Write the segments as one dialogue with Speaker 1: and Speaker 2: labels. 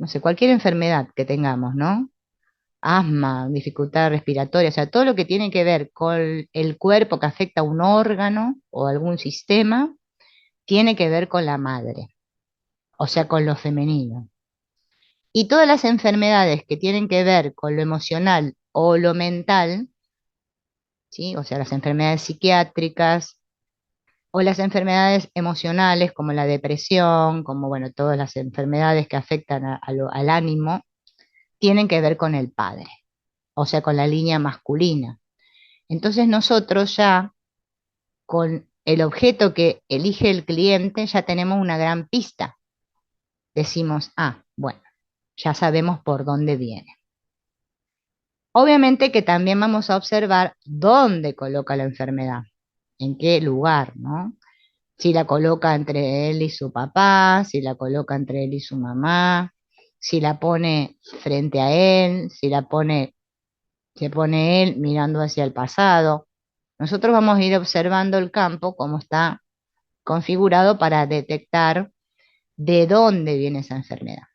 Speaker 1: no sé, cualquier enfermedad que tengamos, ¿no? Asma, dificultad respiratoria, o sea, todo lo que tiene que ver con el cuerpo que afecta a un órgano o algún sistema, tiene que ver con la madre, o sea, con lo femenino. Y todas las enfermedades que tienen que ver con lo emocional o lo mental, ¿sí? O sea, las enfermedades psiquiátricas o las enfermedades emocionales como la depresión, como, bueno, todas las enfermedades que afectan al ánimo, tienen que ver con el padre, o sea, con la línea masculina. Entonces nosotros ya con el objeto que elige el cliente ya tenemos una gran pista. Decimos, ah, bueno, ya sabemos por dónde viene. Obviamente que también vamos a observar dónde coloca la enfermedad, en qué lugar, ¿no? Si la coloca entre él y su papá, si la coloca entre él y su mamá, si la pone frente a él, si la pone, se pone él mirando hacia el pasado. Nosotros vamos a ir observando el campo, cómo está configurado para detectar de dónde viene esa enfermedad.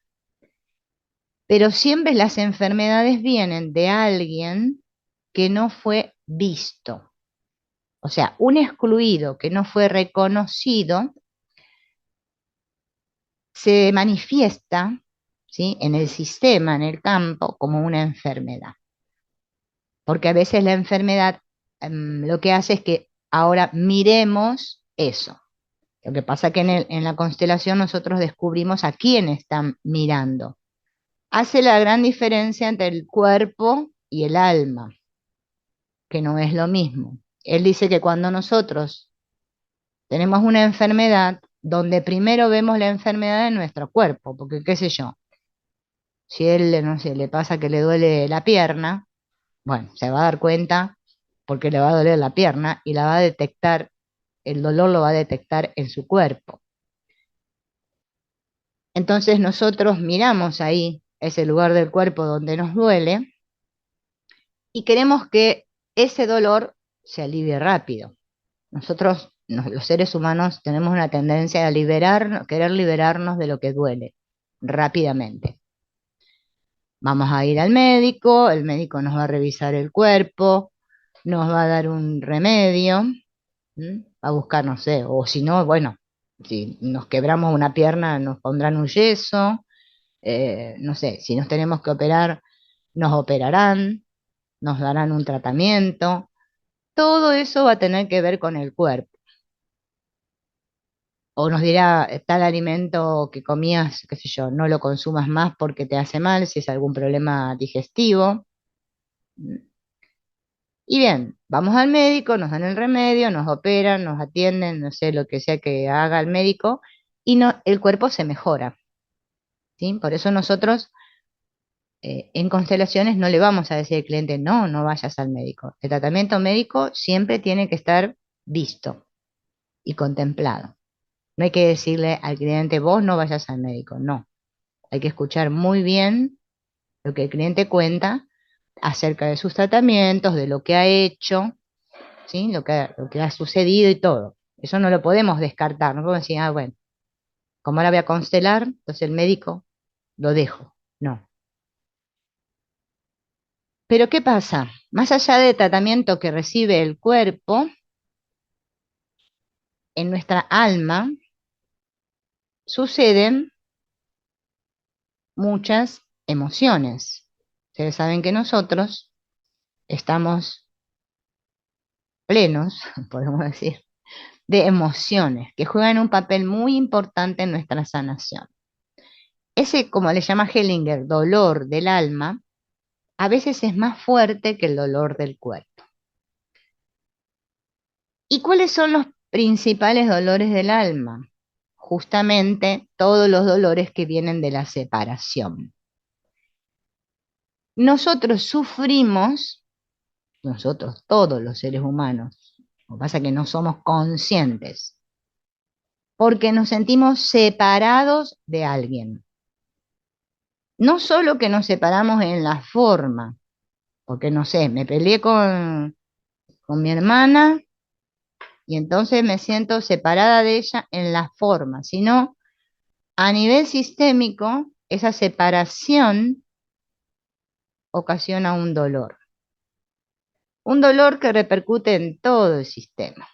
Speaker 1: Pero siempre las enfermedades vienen de alguien que no fue visto. O sea, un excluido que no fue reconocido se manifiesta, ¿sí?, en el sistema, en el campo, como una enfermedad. Porque a veces la enfermedad lo que hace es que ahora miremos eso. Lo que pasa es que en la constelación nosotros descubrimos a quién están mirando. Hace la gran diferencia entre el cuerpo y el alma, que no es lo mismo. Él dice que cuando nosotros tenemos una enfermedad, donde primero vemos la enfermedad en nuestro cuerpo, porque qué sé yo, si él, no sé, le pasa que le duele la pierna, bueno, se va a dar cuenta porque le va a doler la pierna y la va a detectar, el dolor lo va a detectar en su cuerpo. Entonces nosotros miramos ahí ese lugar del cuerpo donde nos duele y queremos que ese dolor se alivie rápido. Nosotros, los seres humanos, tenemos una tendencia a querer liberarnos de lo que duele rápidamente. Vamos a ir al médico, el médico nos va a revisar el cuerpo, nos va a dar un remedio, va a buscar, no sé, o si no, bueno, si nos quebramos una pierna, nos pondrán un yeso, no sé, si nos tenemos que operar, nos operarán, nos darán un tratamiento. Todo eso va a tener que ver con el cuerpo. O nos dirá, tal alimento que comías, qué sé yo, no lo consumas más porque te hace mal, si es algún problema digestivo. Y bien, vamos al médico, nos dan el remedio, nos operan, nos atienden, no sé, lo que sea que haga el médico, y no, el cuerpo se mejora, ¿sí? Por eso nosotros en constelaciones no le vamos a decir al cliente, no, no vayas al médico. El tratamiento médico siempre tiene que estar visto y contemplado. No hay que decirle al cliente, vos no vayas al médico, no. Hay que escuchar muy bien lo que el cliente cuenta acerca de sus tratamientos, de lo que ha hecho, ¿sí? Lo que ha sucedido y todo. Eso no lo podemos descartar, no podemos decir, ah, bueno, como ahora voy a constelar, entonces el médico lo dejo. No. Pero ¿qué pasa? Más allá del tratamiento que recibe el cuerpo, en nuestra alma suceden muchas emociones. Ustedes saben que nosotros estamos plenos, podemos decir, de emociones que juegan un papel muy importante en nuestra sanación. Ese, como le llama Hellinger, dolor del alma, a veces es más fuerte que el dolor del cuerpo. ¿Y cuáles son los principales dolores del alma? Justamente todos los dolores que vienen de la separación. Nosotros sufrimos, nosotros todos los seres humanos, lo que pasa es que no somos conscientes, porque nos sentimos separados de alguien. No solo que nos separamos en la forma, porque no sé, me peleé con mi hermana y entonces me siento separada de ella en la forma, sino a nivel sistémico esa separación ocasiona un dolor. Un dolor que repercute en todo el sistema.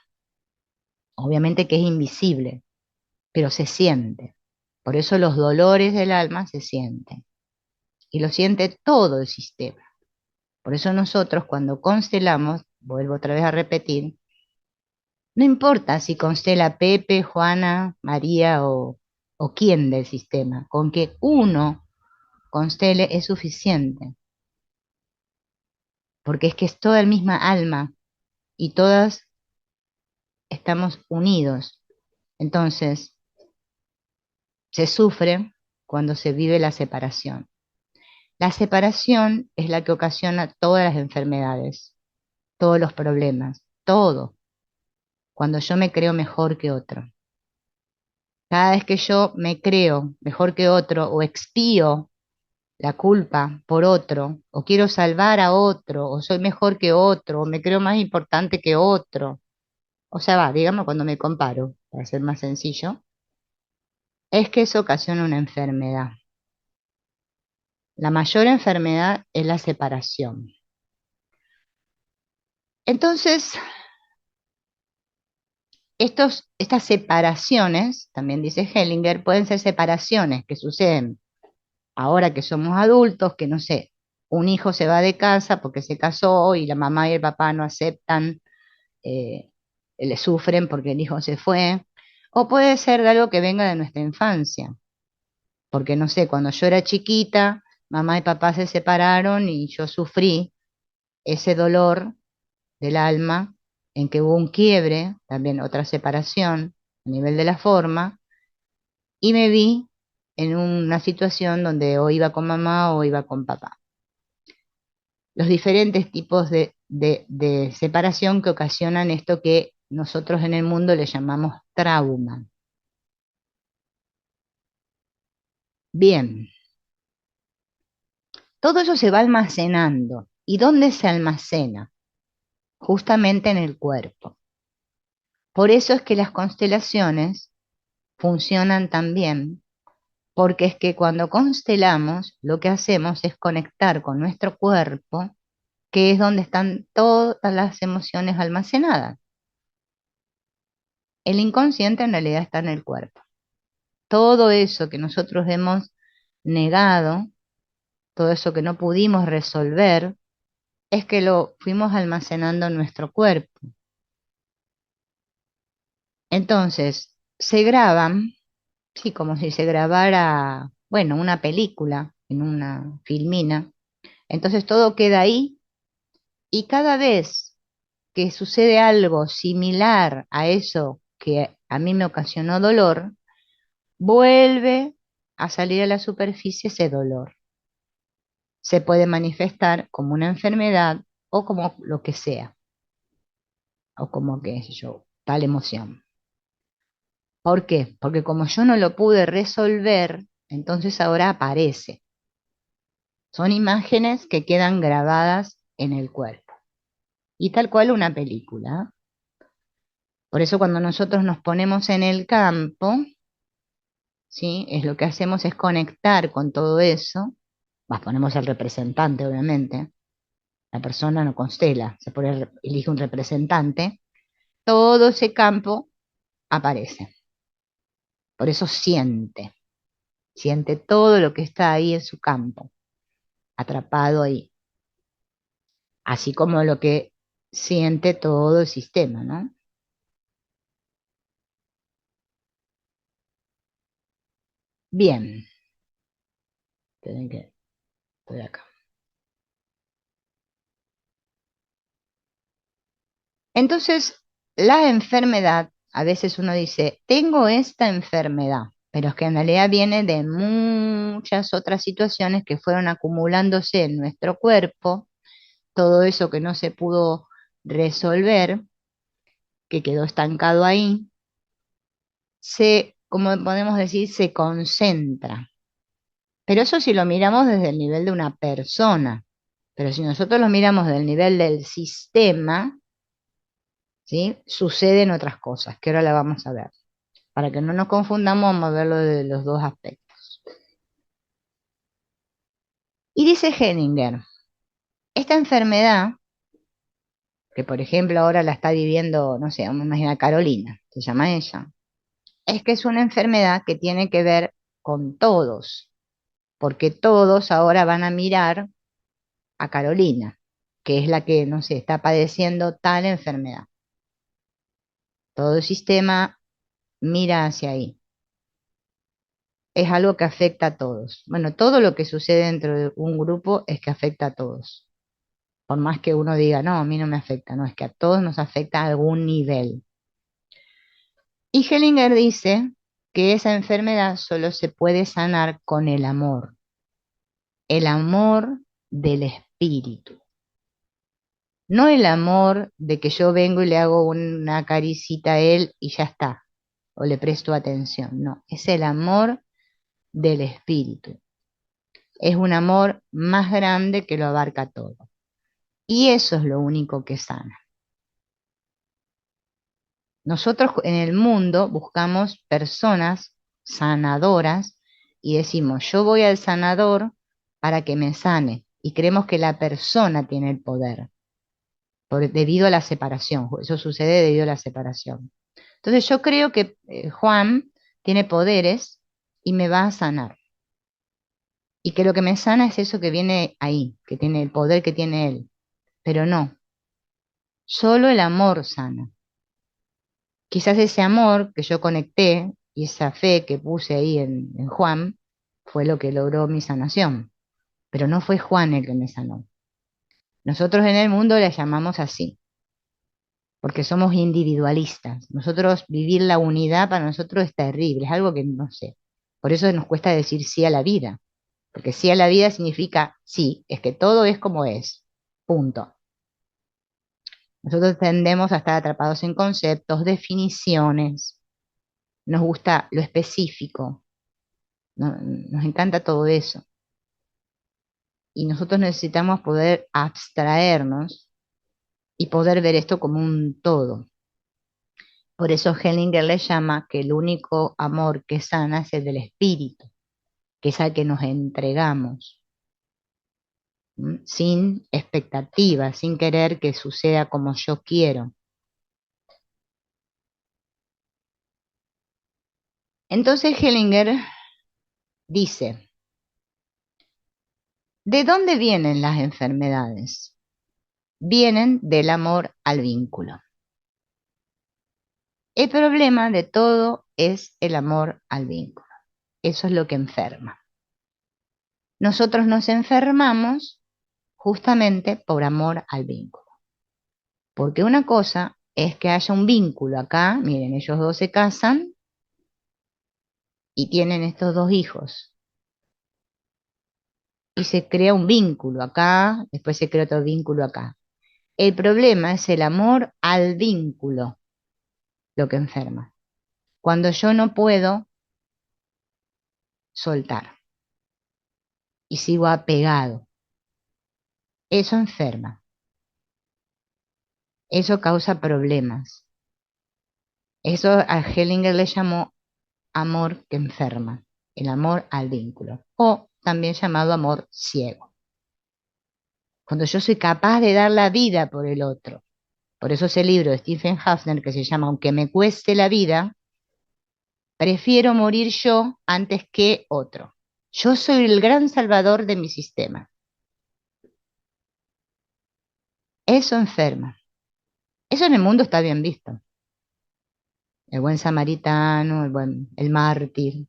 Speaker 1: Obviamente que es invisible, pero se siente. Por eso los dolores del alma se sienten. Y lo siente todo el sistema. Por eso nosotros cuando constelamos, vuelvo otra vez a repetir, no importa si constela Pepe, Juana, María o quién del sistema, con que uno constele es suficiente, porque es que es toda el misma alma y todas estamos unidos. Entonces, se sufre cuando se vive la separación. La separación es la que ocasiona todas las enfermedades, todos los problemas, todo, cuando yo me creo mejor que otro. Cada vez que yo me creo mejor que otro o expío la culpa por otro, o quiero salvar a otro, o soy mejor que otro, o me creo más importante que otro, o sea, digamos cuando me comparo, para ser más sencillo, es que eso ocasiona una enfermedad. La mayor enfermedad es la separación. Entonces, estas separaciones, también dice Hellinger, pueden ser separaciones que suceden ahora que somos adultos, que no sé, un hijo se va de casa porque se casó y la mamá y el papá no aceptan, eh, le sufren porque el hijo se fue, o puede ser de algo que venga de nuestra infancia, porque no sé, cuando yo era chiquita, mamá y papá se separaron y yo sufrí ese dolor del alma en que hubo un quiebre, también otra separación a nivel de la forma, y me vi en una situación donde o iba con mamá o iba con papá. Los diferentes tipos de separación que ocasionan esto que nosotros en el mundo le llamamos trauma. Bien, todo eso se va almacenando. ¿Y dónde se almacena? Justamente en el cuerpo. Por eso es que las constelaciones funcionan tan bien, porque es que cuando constelamos, lo que hacemos es conectar con nuestro cuerpo, que es donde están todas las emociones almacenadas. El inconsciente en realidad está en el cuerpo. Todo eso que nosotros hemos negado, todo eso que no pudimos resolver, es que lo fuimos almacenando en nuestro cuerpo. Entonces, se graban, sí, como si se grabara, bueno, una película en una filmina. Entonces todo queda ahí y cada vez que sucede algo similar a eso que a mí me ocasionó dolor, vuelve a salir a la superficie ese dolor. Se puede manifestar como una enfermedad o como lo que sea, o como, qué sé yo, tal emoción. ¿Por qué? Porque como yo no lo pude resolver, entonces ahora aparece. Son imágenes que quedan grabadas en el cuerpo. Y tal cual una película. Por eso cuando nosotros nos ponemos en el campo, ¿sí? Es lo que hacemos es conectar con todo eso. Ponemos al representante, obviamente. La persona no constela, elige un representante. Todo ese campo aparece. Por eso siente todo lo que está ahí en su campo, atrapado ahí, así como lo que siente todo el sistema, ¿no? Bien, esperen que estoy acá. Entonces, la enfermedad, a veces uno dice, tengo esta enfermedad, pero es que en realidad viene de muchas otras situaciones que fueron acumulándose en nuestro cuerpo, todo eso que no se pudo resolver, que quedó estancado ahí, como podemos decir, se concentra. Pero eso si lo miramos desde el nivel de una persona. Pero si nosotros lo miramos del nivel del sistema, ¿sí? Suceden otras cosas, que ahora la vamos a ver. Para que no nos confundamos, vamos a verlo de los dos aspectos. Y dice Hellinger, esta enfermedad, que por ejemplo ahora la está viviendo, no sé, vamos a imaginar Carolina, se llama ella, es que es una enfermedad que tiene que ver con todos, porque todos ahora van a mirar a Carolina, que es la que, no sé, está padeciendo tal enfermedad. Todo el sistema mira hacia ahí. Es algo que afecta a todos. Bueno, todo lo que sucede dentro de un grupo es que afecta a todos. Por más que uno diga, no, a mí no me afecta, no, es que a todos nos afecta a algún nivel. Y Hellinger dice que esa enfermedad solo se puede sanar con el amor del espíritu. No el amor de que yo vengo y le hago una caricita a él y ya está, o le presto atención. No, es el amor del espíritu. Es un amor más grande que lo abarca todo. Y eso es lo único que sana. Nosotros en el mundo buscamos personas sanadoras y decimos, yo voy al sanador para que me sane. Y creemos que la persona tiene el poder debido a la separación. Eso sucede debido a la separación. Entonces yo creo que Juan tiene poderes y me va a sanar. Y que lo que me sana es eso que viene ahí, que tiene el poder que tiene él. Pero no, solo el amor sana. Quizás ese amor que yo conecté y esa fe que puse ahí en Juan fue lo que logró mi sanación. Pero no fue Juan el que me sanó. Nosotros en el mundo le llamamos así, porque somos individualistas. Nosotros vivir la unidad para nosotros es terrible, es algo que no sé. Por eso nos cuesta decir sí a la vida, porque sí a la vida significa sí, es que todo es como es. Punto. Nosotros tendemos a estar atrapados en conceptos, definiciones, nos gusta lo específico, nos encanta todo eso. Y nosotros necesitamos poder abstraernos y poder ver esto como un todo. Por eso Hellinger le llama que el único amor que sana es el del espíritu, que es al que nos entregamos, sin expectativas, sin querer que suceda como yo quiero. Entonces Hellinger dice, ¿de dónde vienen las enfermedades? Vienen del amor al vínculo. El problema de todo es el amor al vínculo. Eso es lo que enferma. Nosotros nos enfermamos justamente por amor al vínculo. Porque una cosa es que haya un vínculo acá, miren, ellos dos se casan y tienen estos dos hijos. Y se crea un vínculo acá, después se crea otro vínculo acá. El problema es el amor al vínculo, lo que enferma. Cuando yo no puedo soltar y sigo apegado, eso enferma, eso causa problemas. Eso a Hellinger le llamó amor que enferma, el amor al vínculo, o también llamado amor ciego. Cuando yo soy capaz de dar la vida por el otro. Por eso ese libro de Stephen Hafner que se llama Aunque me cueste la vida, prefiero morir yo antes que otro. Yo soy el gran salvador de mi sistema. Eso enferma. Eso en el mundo está bien visto. El buen samaritano, el mártir.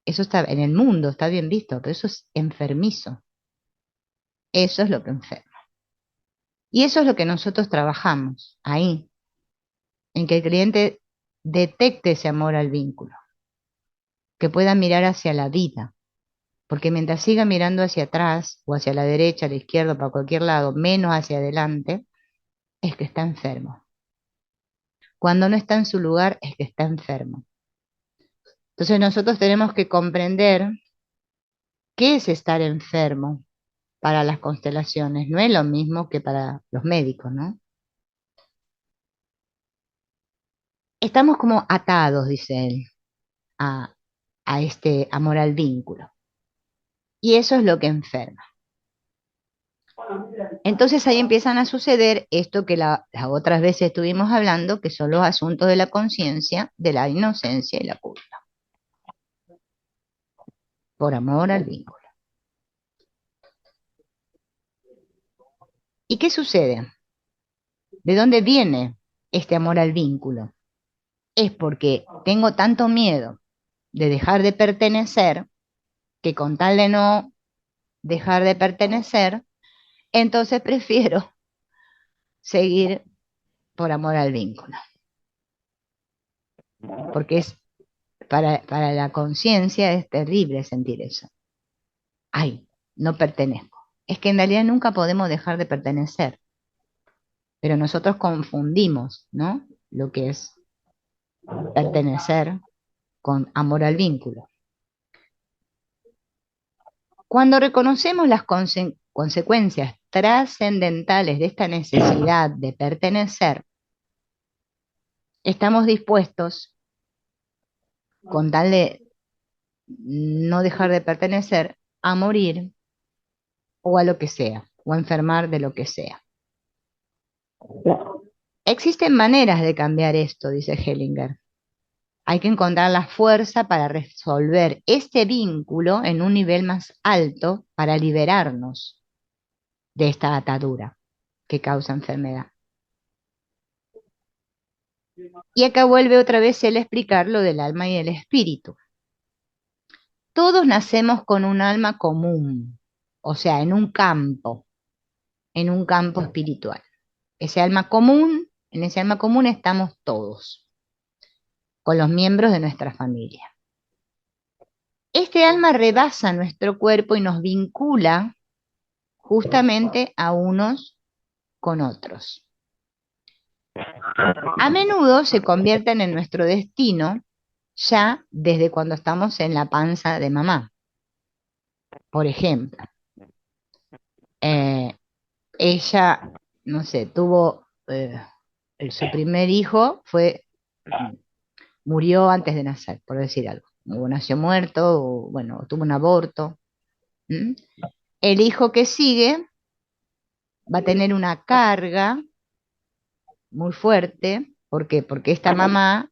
Speaker 1: Eso está en el mundo, está bien visto, pero eso es enfermizo. Eso es lo que enferma. Y eso es lo que nosotros trabajamos ahí, en que el cliente detecte ese amor al vínculo, que pueda mirar hacia la vida, porque mientras siga mirando hacia atrás o hacia la derecha, a la izquierda, para cualquier lado, menos hacia adelante, es que está enfermo. Cuando no está en su lugar, es que está enfermo. Entonces nosotros tenemos que comprender qué es estar enfermo para las constelaciones. No es lo mismo que para los médicos, ¿no? Estamos como atados, dice él, a, a este amor al vínculo. y eso es lo que enferma. Entonces ahí empiezan a suceder esto que las otras veces estuvimos hablando, que son los asuntos de la conciencia, de la inocencia y la culpa, por amor al vínculo. ¿Y qué sucede? ¿De dónde viene este amor al vínculo? Es porque tengo tanto miedo de dejar de pertenecer, que con tal de no dejar de pertenecer, entonces prefiero seguir por amor al vínculo, porque para la conciencia es terrible sentir eso. Ay, no pertenezco. Es que en realidad nunca podemos dejar de pertenecer, pero nosotros confundimos, ¿no? Lo que es pertenecer con amor al vínculo. Cuando reconocemos las consecuencias trascendentales de esta necesidad de pertenecer, estamos dispuestos, con tal de no dejar de pertenecer, a morir o a lo que sea, o a enfermar de lo que sea. Existen maneras de cambiar esto, dice Hellinger. Hay que encontrar la fuerza para resolver este vínculo en un nivel más alto para liberarnos de esta atadura que causa enfermedad. Y acá vuelve otra vez él a explicar lo del alma y el espíritu. Todos nacemos con un alma común, o sea, en un campo espiritual. Ese alma común, en ese alma común estamos todos, con los miembros de nuestra familia. Este alma rebasa nuestro cuerpo y nos vincula justamente a unos con otros. A menudo se convierten en nuestro destino ya desde cuando estamos en la panza de mamá. Por ejemplo, eh, ella, no sé, tuvo su primer hijo, murió antes de nacer, por decir algo. O nació muerto, o bueno, tuvo un aborto. ¿Mm? El hijo que sigue va a tener una carga muy fuerte. ¿Por qué? Porque esta mamá,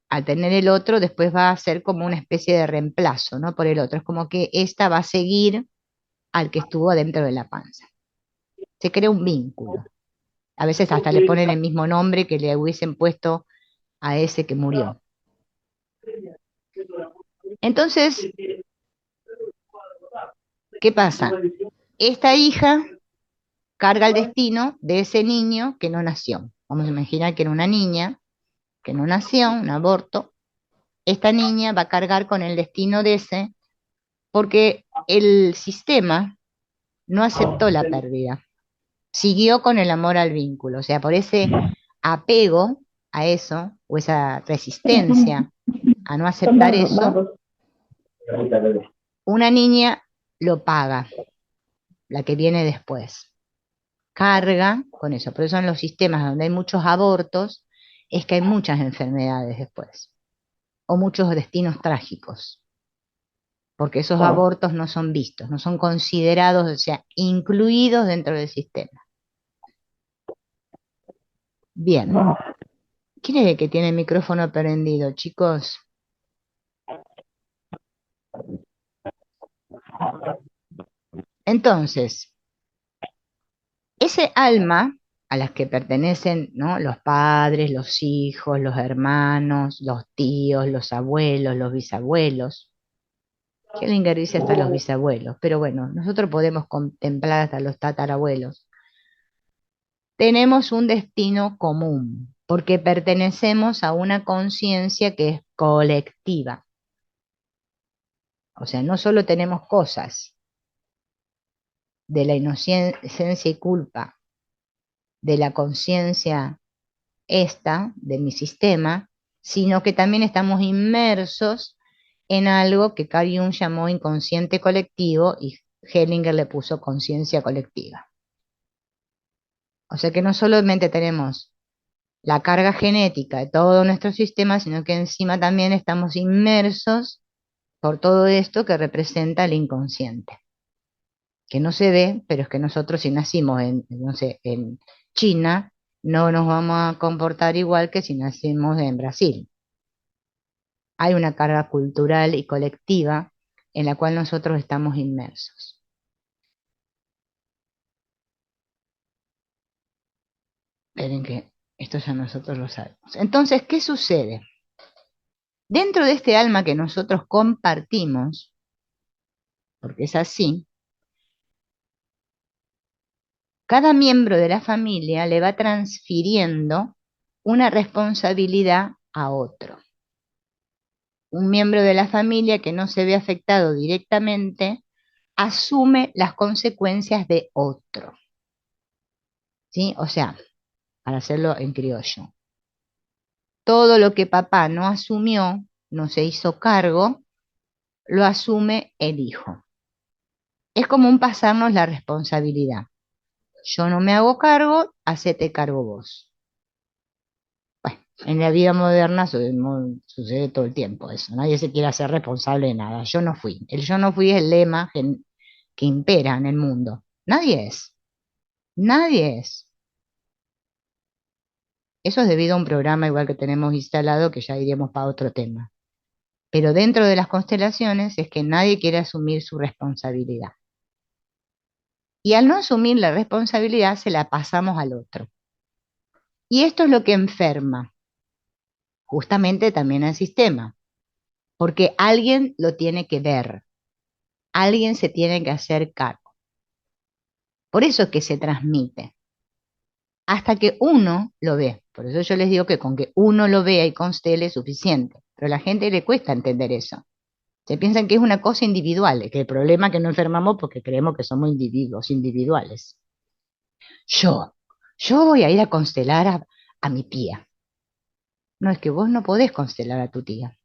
Speaker 1: al tener el otro, después va a ser como una especie de reemplazo, ¿no? Por el otro. Es como que esta va a seguir al que estuvo dentro de la panza. Se crea un vínculo. A veces hasta le ponen el mismo nombre que le hubiesen puesto a ese que murió. Entonces, ¿qué pasa? Esta hija carga el destino de ese niño que no nació. Vamos a imaginar que era una niña que no nació, un aborto. Esta niña va a cargar con el destino de ese porque el sistema no aceptó la pérdida. Siguió con el amor al vínculo. O sea, por ese apego a eso, o esa resistencia a no aceptar eso, una niña lo paga, la que viene después. Carga con eso. Por eso en los sistemas donde hay muchos abortos, es que hay muchas enfermedades después, o muchos destinos trágicos, porque esos abortos no son vistos, no son considerados, o sea, incluidos dentro del sistema. Bien. ¿Quién es el que tiene el micrófono prendido, chicos? Entonces, ese alma a las que pertenecen, ¿no? Los padres, los hijos, los hermanos, los tíos, los abuelos, los bisabuelos. Hellinger dice hasta los bisabuelos, pero bueno, nosotros podemos contemplar hasta los tatarabuelos. Tenemos un destino común, porque pertenecemos a una conciencia que es colectiva. O sea, no solo tenemos cosas de la inocencia y culpa de la conciencia esta, de mi sistema, sino que también estamos inmersos en algo que Carl Jung llamó inconsciente colectivo y Hellinger le puso conciencia colectiva. O sea que no solamente tenemos la carga genética de todo nuestro sistema, sino que encima también estamos inmersos por todo esto que representa el inconsciente. que no se ve, pero es que nosotros si nacimos en, no sé, en China, no nos vamos a comportar igual que si nacimos en Brasil. Hay una carga cultural y colectiva en la cual nosotros estamos inmersos. Esperen que esto ya nosotros lo sabemos. Entonces, ¿qué sucede? Dentro de este alma que nosotros compartimos, porque es así, cada miembro de la familia le va transfiriendo una responsabilidad a otro. Un miembro de la familia que no se ve afectado directamente asume las consecuencias de otro, ¿sí? O sea, para hacerlo en criollo, todo lo que papá no asumió, no se hizo cargo, lo asume el hijo. Es como un pasarnos la responsabilidad. Yo no me hago cargo, hacete cargo vos. Bueno, en la vida moderna sucede todo el tiempo eso. Nadie se quiere hacer responsable de nada. Yo no fui. El yo no fui es el lema que impera en el mundo. Nadie es. Nadie es. Eso es debido a un programa igual que tenemos instalado que ya iremos para otro tema. Pero dentro de las constelaciones es que nadie quiere asumir su responsabilidad. Y al no asumir la responsabilidad se la pasamos al otro. Y esto es lo que enferma justamente también al sistema, porque alguien lo tiene que ver, alguien se tiene que hacer cargo. Por eso es que se transmite, hasta que uno lo ve. Por eso yo les digo que con que uno lo vea y constele es suficiente, pero a la gente le cuesta entender eso. Se piensan que es una cosa individual, que el problema es que no enfermamos porque creemos que somos individuos individuales. Yo, yo voy a ir a constelar a mi tía. No, es que vos no podés constelar a tu tía.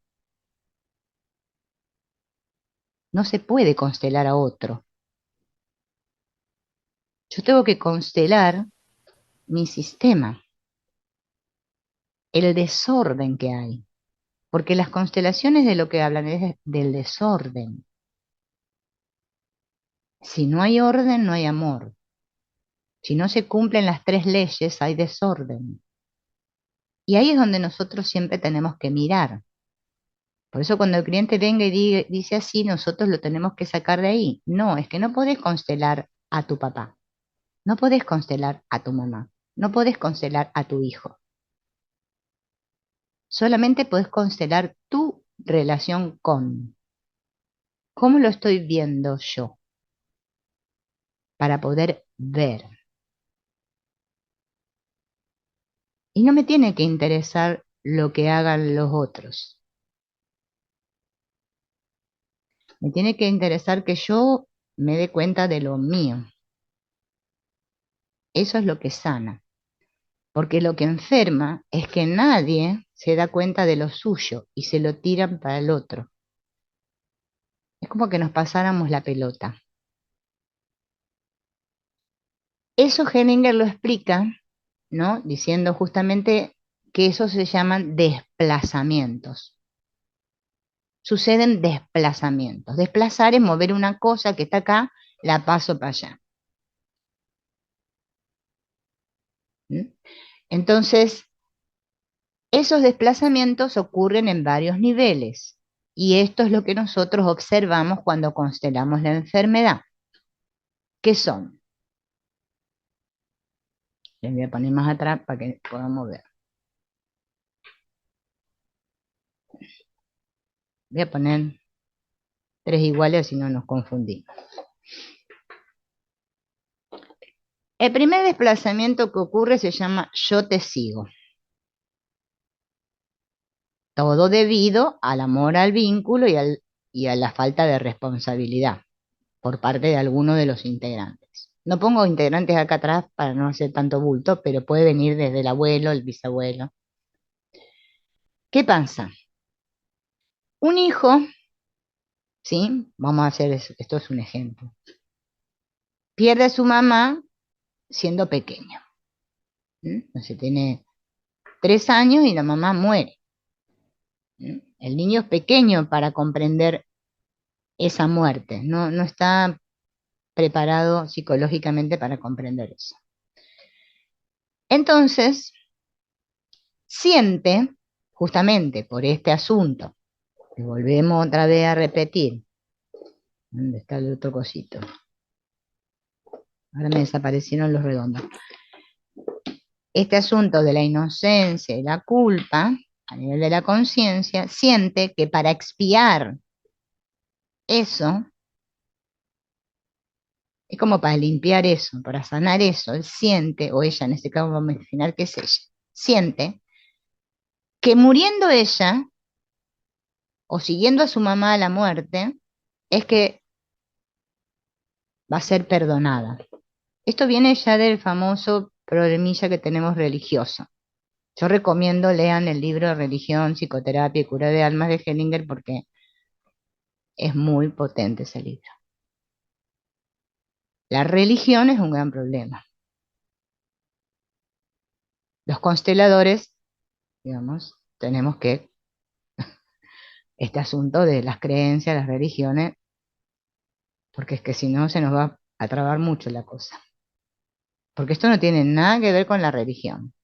Speaker 1: No se puede constelar a otro. Yo tengo que constelar mi sistema, el desorden que hay. Porque las constelaciones de lo que hablan es del desorden. Si no hay orden, no hay amor. Si no se cumplen las tres leyes, hay desorden. Y ahí es donde nosotros siempre tenemos que mirar. Por eso cuando el cliente venga y dice así, nosotros lo tenemos que sacar de ahí. No, es que no podés constelar a tu papá, no podés constelar a tu mamá, no podés constelar a tu hijo. Solamente podés constelar tu relación con. ¿Cómo lo estoy viendo yo? Para poder ver. Y no me tiene que interesar lo que hagan los otros. Me tiene que interesar que yo me dé cuenta de lo mío. Eso es lo que sana. Porque lo que enferma es que nadie se da cuenta de lo suyo y se lo tiran para el otro. Es como que nos pasáramos la pelota. Eso Henninger lo explica, ¿no? Diciendo justamente que eso se llaman desplazamientos. Suceden desplazamientos. Desplazar es mover una cosa que está acá, la paso para allá. ¿Mm? Entonces, esos desplazamientos ocurren en varios niveles y esto es lo que nosotros observamos cuando constelamos la enfermedad. ¿Qué son? Les voy a poner más atrás para que podamos ver. Voy a poner tres iguales así no nos confundimos. El primer desplazamiento que ocurre se llama yo te sigo. Todo debido al amor al vínculo y a la falta de responsabilidad por parte de alguno de los integrantes. No pongo integrantes acá atrás para no hacer tanto bulto, pero puede venir desde el abuelo, el bisabuelo. ¿Qué pasa? Un hijo, ¿sí? Vamos a hacer eso, esto es un ejemplo. Pierde a su mamá siendo pequeño. Entonces tiene 3 años y la mamá muere. El niño es pequeño para comprender esa muerte, no está preparado psicológicamente para comprender eso. Entonces, siente, justamente por este asunto, que volvemos otra vez a repetir, ¿dónde está el otro cosito? Ahora me desaparecieron los redondos. Este asunto de la inocencia y la culpa, a nivel de la conciencia, siente que para expiar eso, es como para limpiar eso, para sanar eso, él siente, o ella, en este caso vamos a imaginar que es ella, siente que muriendo ella, o siguiendo a su mamá a la muerte, es que va a ser perdonada. Esto viene ya del famoso problemilla que tenemos religioso. Yo recomiendo lean el libro Religión, Psicoterapia y Cura de Almas de Hellinger porque es muy potente ese libro. La religión es un gran problema. Los consteladores, digamos, tenemos que, este asunto de las creencias, las religiones, porque es que si no se nos va a trabar mucho la cosa. Porque esto no tiene nada que ver con la religión.